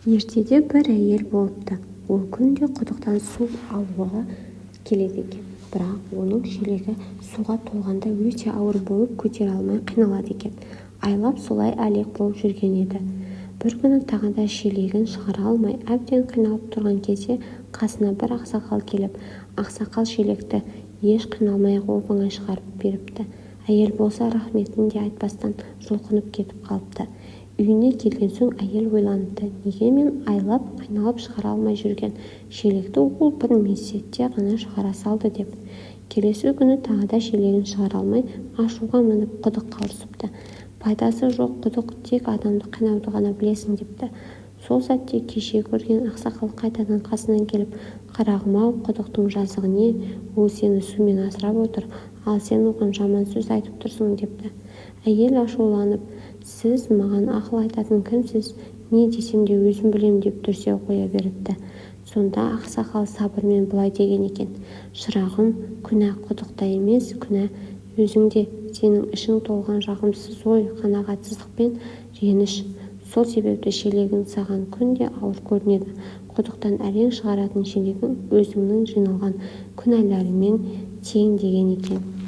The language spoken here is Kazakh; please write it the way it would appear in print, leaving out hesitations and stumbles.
ертеде бір әйел болыпты. ол күнде құдықтан су алуға келеді екен. бірақ оның шелегі суға толғанда өте ауыр болып көтере алмай қиналады екен. айлап солай әлек болып жүрген еді. бір күні тағы да шелегін шығара алмай әбден қиналып тұрған кезде қасына бір ақсақал келіп, ақсақал шелекті еш қиналмай-ақ оп-оңай шығарып беріпті. әйел болса рахметін де айтпастан жұлқынып кетіп қалыпты. үйіне келген соң әйел ойланыпты, неге мен айлап қиналып шығара алмай жүрген шелекті ол бір мезетте ғана шығара салды деп. келесі күні тағы да шелегін шығара алмай ашуға мініп құдыққа ұрсыпты. пайдасы жоқ құдық, тек адамды қинауды ғана білесің депті. сол сәтте кеше көрген ақсақал қайтадан қасынан келіп, қарағым-ау, құдықтың жазығы не, ол сені сумен асырап отыр, ал сен оған жаман сөз айтып тұрсың депті. әйел ашуланып, сіз маған ақыл айтатын кімсіз, не десем де өзім білем деп дүрсе қоя беріпті. сонда ақсақал сабырмен былай деген екен, шырағым, күнә құдықта емес, күнә өзіңде, сенің ішің толған жағымсыз ой, қанағатсыздық пен реніш. сол себепті шелегің саған күнде ауыр көрінеді. құдықтан әрең шығаратын шелегің өзіңнің жиналған күнәларыңмен тең деген екен.